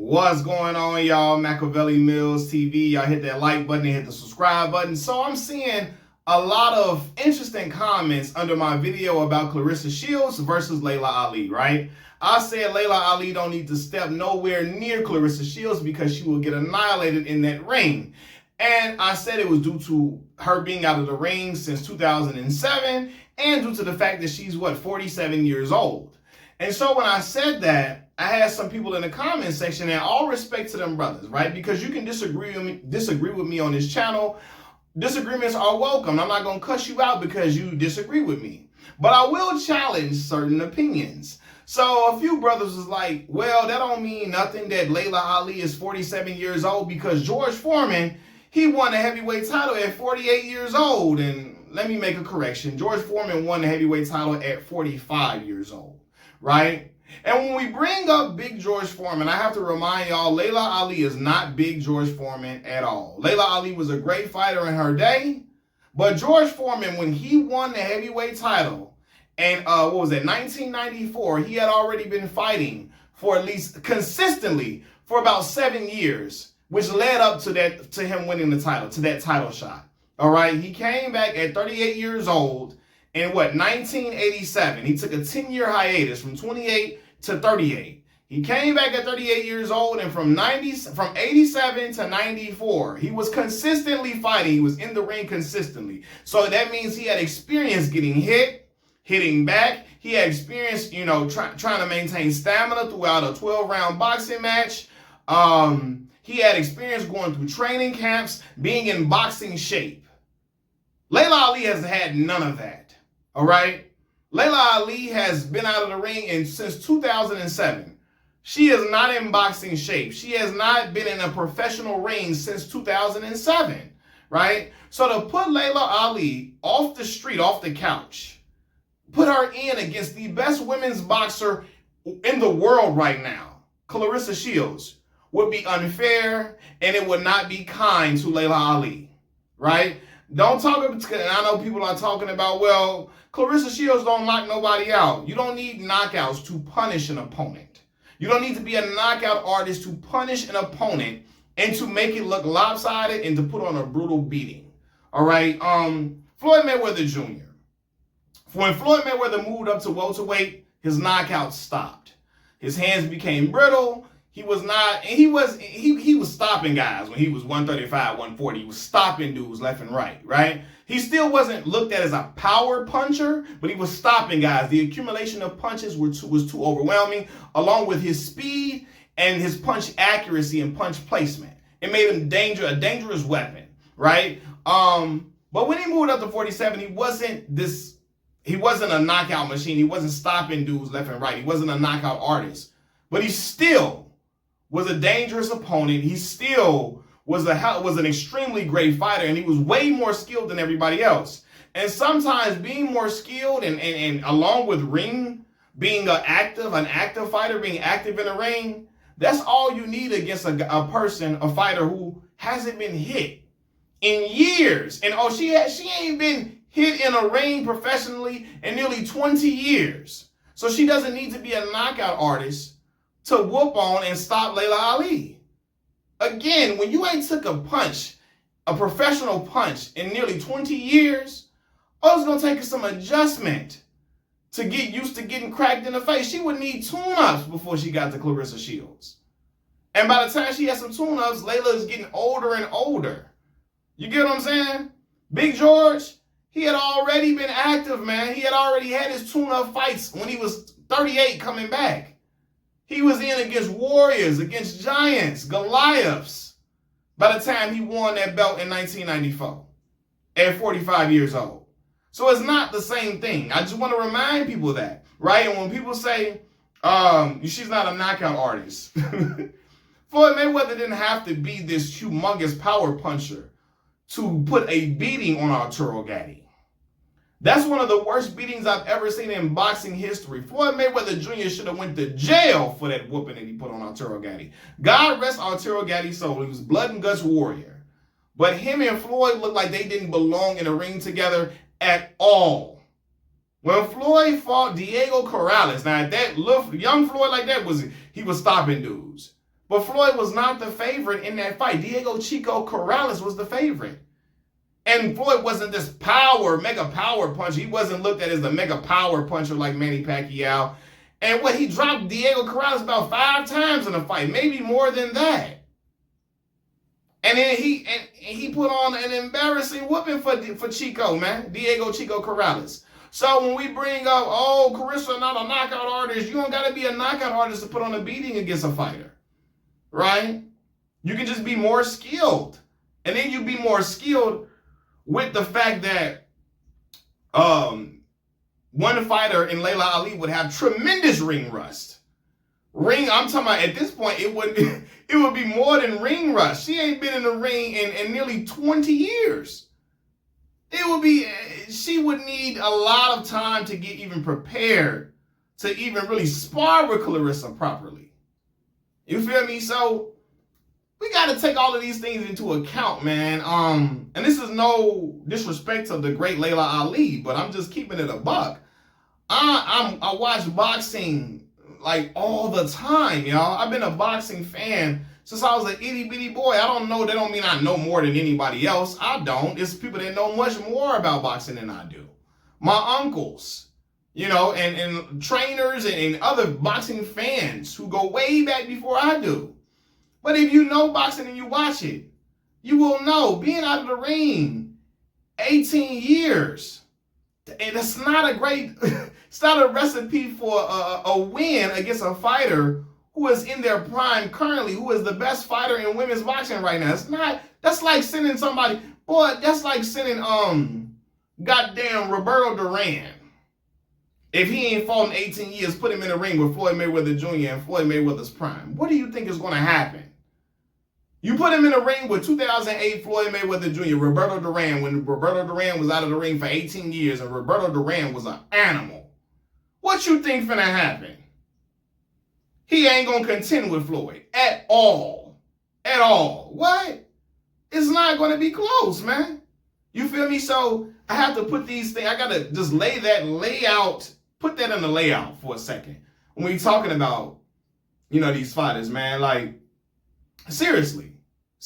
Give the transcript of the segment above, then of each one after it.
What's going on, y'all? Machiavelli Mills TV. Y'all hit that like button and hit the subscribe button. So I'm seeing a lot of interesting comments under my video about Claressa Shields versus Laila Ali, right? I said Laila Ali don't need to step nowhere near Claressa Shields because she will get annihilated in that ring. And I said it was due to her being out of the ring since 2007 and due to the fact that she's, 47 years old. And so when I said that, I had some people in the comment section, and all respect to them brothers, right? Because you can disagree with me on this channel. Disagreements are welcome. I'm not going to cuss you out because you disagree with me. But I will challenge certain opinions. So a few brothers was like, well, that don't mean nothing that Laila Ali is 47 years old because George Foreman, he won the heavyweight title at 48 years old. And let me make a correction. George Foreman won the heavyweight title at 45 years old, right? And when we bring up Big George Foreman, I have to remind y'all, Laila Ali is not Big George Foreman at all. Laila Ali was a great fighter in her day, but George Foreman, when he won the heavyweight title, and 1994, he had already been fighting for at least consistently for about 7 years, which led up to him winning the title, to that title shot. All right, he came back at 38 years old. In 1987, he took a 10-year hiatus from 28 to 38. He came back at 38 years old, and from 87 to 94, he was consistently fighting. He was in the ring consistently. So that means he had experience getting hit, hitting back. He had experience, trying to maintain stamina throughout a 12-round boxing match. He had experience going through training camps, being in boxing shape. Laila Ali has had none of that. All right. Laila Ali has been out of the ring since 2007. She is not in boxing shape. She has not been in a professional ring since 2007. Right. So to put Laila Ali off the street, off the couch, put her in against the best women's boxer in the world right now, Claressa Shields, would be unfair, and it would not be kind to Laila Ali. Right. Don't talk about, I know people are talking about, well, Claressa Shields don't knock nobody out. You don't need knockouts to punish an opponent. You don't need to be a knockout artist to punish an opponent and to make it look lopsided and to put on a brutal beating. All right. Floyd Mayweather Jr. When Floyd Mayweather moved up to welterweight, his knockouts stopped. His hands became brittle. He was stopping guys when he was 135, 140. He was stopping dudes left and right, right? He still wasn't looked at as a power puncher, but he was stopping guys. The accumulation of punches was too overwhelming, along with his speed and his punch accuracy and punch placement. It made him a dangerous weapon, right? But when he moved up to 47, he wasn't a knockout machine. He wasn't stopping dudes left and right. He wasn't a knockout artist, but he still was a dangerous opponent. He still was an extremely great fighter, and he was way more skilled than everybody else. And sometimes being more skilled and along with being an active fighter, being active in the ring, that's all you need against a fighter who hasn't been hit in years. And she ain't been hit in a ring professionally in nearly 20 years. So she doesn't need to be a knockout artist to whoop on and stop Laila Ali. Again, when you ain't took a professional punch in nearly 20 years, it's going to take some adjustment to get used to getting cracked in the face. She would need tune-ups before she got to Claressa Shields. And by the time she had some tune-ups, Laila is getting older and older. You get what I'm saying? Big George, he had already been active, man. He had already had his tune-up fights when he was 38 coming back. He was in against warriors, against giants, Goliaths, by the time he won that belt in 1994 at 45 years old. So it's not the same thing. I just want to remind people of that, right? And when people say, she's not a knockout artist, Floyd Mayweather didn't have to be this humongous power puncher to put a beating on Arturo Gatti. That's one of the worst beatings I've ever seen in boxing history. Floyd Mayweather Jr. should have went to jail for that whooping that he put on Arturo Gatti. God rest Arturo Gatti's soul. He was blood and guts warrior. But him and Floyd looked like they didn't belong in a ring together at all. When Floyd fought Diego Corrales, now that young Floyd like that, he was stopping dudes. But Floyd was not the favorite in that fight. Diego Chico Corrales was the favorite. And Floyd wasn't this mega power puncher. He wasn't looked at as the mega power puncher like Manny Pacquiao. And he dropped Diego Corrales about 5 times in the fight, maybe more than that. And then he put on an embarrassing whooping for Chico, man. Diego Chico Corrales. So when we bring up, oh, Claressa not a knockout artist, you don't got to be a knockout artist to put on a beating against a fighter, right? You can just be more skilled. And then you be more skilled with the fact that one fighter in Laila Ali would have tremendous ring rust. I'm talking about at this point, it would be more than ring rust. She ain't been in the ring in nearly 20 years. She would need a lot of time to get even prepared to even really spar with Claressa properly. You feel me? So we got to take all of these things into account, man. And this is no disrespect to the great Laila Ali, but I'm just keeping it a buck. I watch boxing like all the time, y'all. I've been a boxing fan since I was an itty bitty boy. I don't know. That don't mean I know more than anybody else. I don't. It's people that know much more about boxing than I do. My uncles, you know, and trainers and other boxing fans who go way back before I do. But if you know boxing and you watch it, you will know being out of the ring 18 years, and it's not it's not a recipe for a win against a fighter who is in their prime currently, who is the best fighter in women's boxing right now. It's not. That's like sending somebody, boy, that's like sending goddamn Roberto Duran. If he ain't fought in 18 years, put him in the ring with Floyd Mayweather Jr. and Floyd Mayweather's prime. What do you think is going to happen? You put him in the ring with 2008 Floyd Mayweather Jr., Roberto Duran, when Roberto Duran was out of the ring for 18 years and Roberto Duran was an animal. What you think finna happen? He ain't gonna contend with Floyd at all. At all. What? It's not gonna be close, man. You feel me? So I have to put these things, I gotta just put that in the layout for a second. When we talking about, you know, these fighters, man, like, seriously.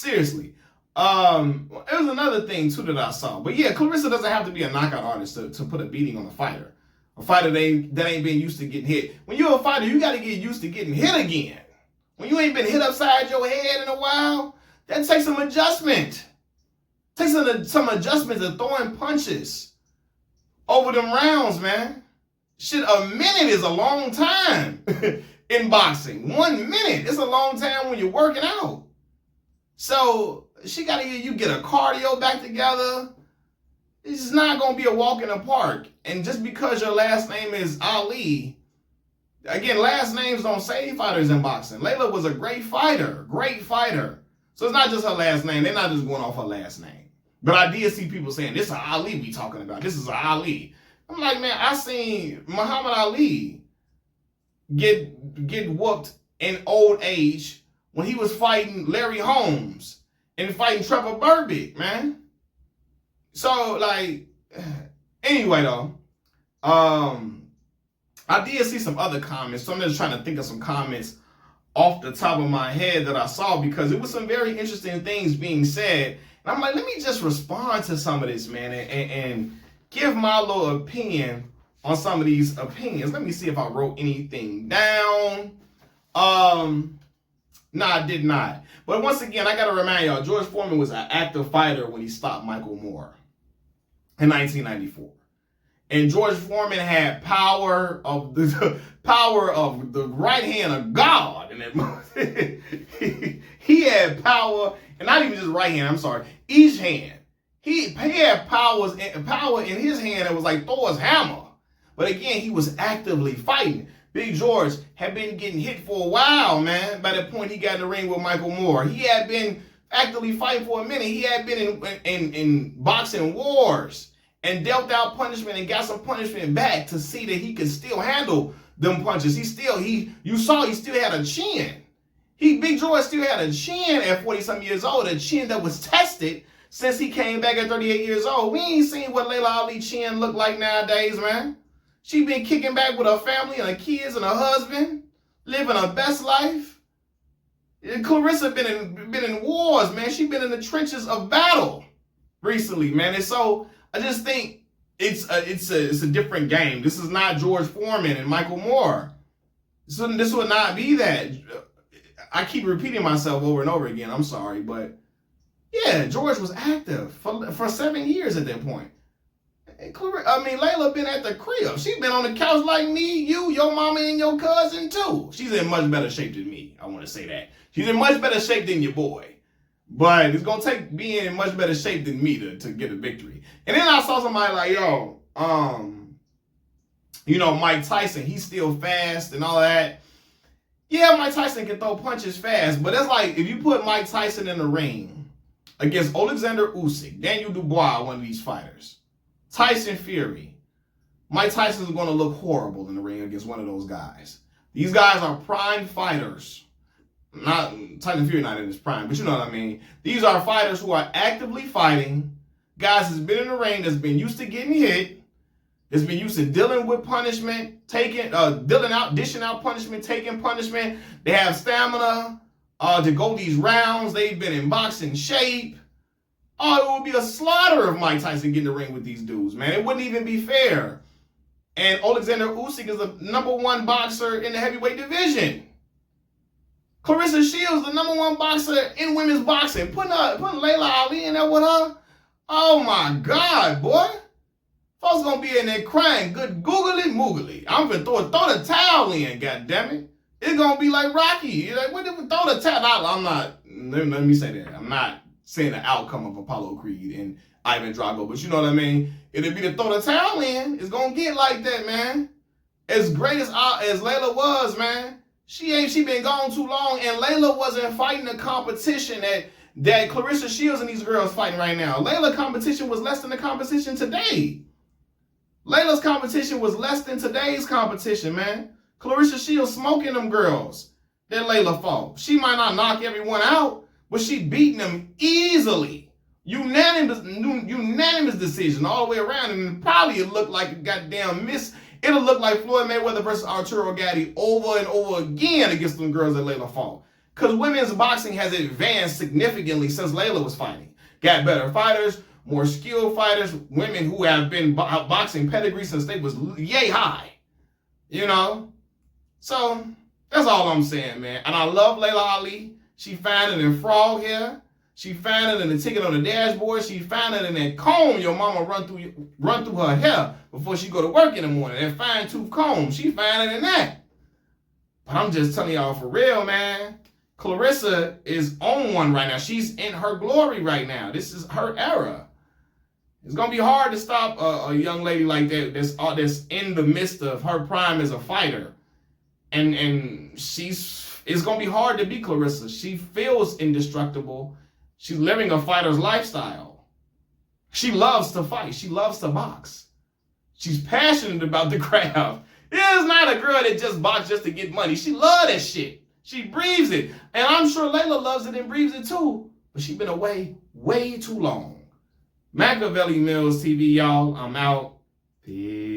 It was another thing too that I saw. But yeah, Claressa doesn't have to be a knockout artist to put a beating on a fighter. A fighter that ain't been used to getting hit. When you're a fighter, you got to get used to getting hit again. When you ain't been hit upside your head in a while, that takes some adjustment. Takes some adjustment to throwing punches over them rounds, man. Shit, a minute is a long time in boxing. 1 minute, it's a long time when you're working out. So she got to get a cardio back together. It's not going to be a walk in the park. And just because your last name is Ali, again, last names don't save fighters in boxing. Laila was a great fighter. So it's not just her last name. They're not just going off her last name. But I did see people saying, this is Ali we talking about. This is Ali. I'm like, man, I seen Muhammad Ali get whooped in old age when he was fighting Larry Holmes and fighting Trevor Burbick, man. So, like, anyway, though, I did see some other comments. So I'm just trying to think of some comments off the top of my head that I saw because it was some very interesting things being said. And I'm like, let me just respond to some of this, man, and give my little opinion on some of these opinions. Let me see if I wrote anything down. No, I did not. But once again, I got to remind y'all, George Foreman was an active fighter when he stopped Michael Moore in 1994. And George Foreman had power of the right hand of God in that moment. He had power, and not even just right hand, I'm sorry, each hand. He had power in his hand that was like Thor's hammer. But again, he was actively fighting. Big George had been getting hit for a while, man, by the point he got in the ring with Michael Moore. He had been actively fighting for a minute. He had been in boxing wars and dealt out punishment and got some punishment back to see that he could still handle them punches. You saw he still had a chin. Big George still had a chin at 40-some years old, a chin that was tested since he came back at 38 years old. We ain't seen what Laila Ali chin look like nowadays, man. She been kicking back with her family and her kids and her husband, living her best life. Claressa been in wars, man. She been in the trenches of battle recently, man. And so I just think it's a different game. This is not George Foreman and Michael Moore. This would not be that. I keep repeating myself over and over again. I'm sorry, but yeah, George was active for 7 years at that point. Laila been at the crib. She been on the couch like me, you, your mama, and your cousin too. She's in much better shape than me. I want to say that. She's in much better shape than your boy. But it's going to take being in much better shape than me to get a victory. And then I saw somebody like, Mike Tyson, he's still fast and all that. Yeah, Mike Tyson can throw punches fast, but it's like if you put Mike Tyson in the ring against Alexander Usyk, Daniel Dubois, one of these fighters, Tyson Fury, Mike Tyson is going to look horrible in the ring against one of those guys. These guys are prime fighters. Not Tyson Fury, not in his prime, but you know what I mean. These are fighters who are actively fighting. Guys that's been in the ring, that's been used to getting hit, that's been used to dealing with punishment, dishing out punishment, taking punishment. They have stamina to go these rounds. They've been in boxing shape. Oh, it would be a slaughter of Mike Tyson getting in the ring with these dudes, man. It wouldn't even be fair. And Alexander Usyk is the #1 boxer in the heavyweight division. Claressa Shields, the #1 boxer in women's boxing. Putting Laila Ali in there with her. Oh my God, boy. Folks gonna be in there crying, good googly moogly. I'm gonna throw the towel in, goddammit. It's gonna be like Rocky. You're like, what if we throw the towel out? I'm not, let me say that. I'm not saying the outcome of Apollo Creed and Ivan Drago, but you know what I mean? It'll be to throw the towel in. It's gonna get like that, man. As great as Laila was, man, she been gone too long, and Laila wasn't fighting the competition that Claressa Shields and these girls fighting right now. Laila's competition was less than the competition today. Laila's competition was less than today's competition, man. Claressa Shields smoking them girls that Laila fought. She might not knock everyone out, but she beating them easily. Unanimous decision all the way around, and probably it looked like a goddamn miss. It'll look like Floyd Mayweather versus Arturo Gatti over and over again against them girls that Laila fought. Because women's boxing has advanced significantly since Laila was fighting. Got better fighters, more skilled fighters, women who have been boxing pedigree since they was yay high. You know? So, that's all I'm saying, man. And I love Laila Ali. She found it in frog hair. She found it in the ticket on the dashboard. She found it in that comb your mama run through her hair before she go to work in the morning. That fine tooth comb. She found it in that. But I'm just telling y'all for real, man. Claressa is on one right now. She's in her glory right now. This is her era. It's gonna be hard to stop a young lady like that that's in the midst of her prime as a fighter, and it's gonna be hard to beat Claressa. She feels indestructible. She's living a fighter's lifestyle. She loves to fight. She loves to box. She's passionate about the craft. This is not a girl that just boxes just to get money. She loves that shit. She breathes it. And I'm sure Laila loves it and breathes it too. But she's been away way too long. Machiavelli Mills TV, y'all. I'm out. Peace.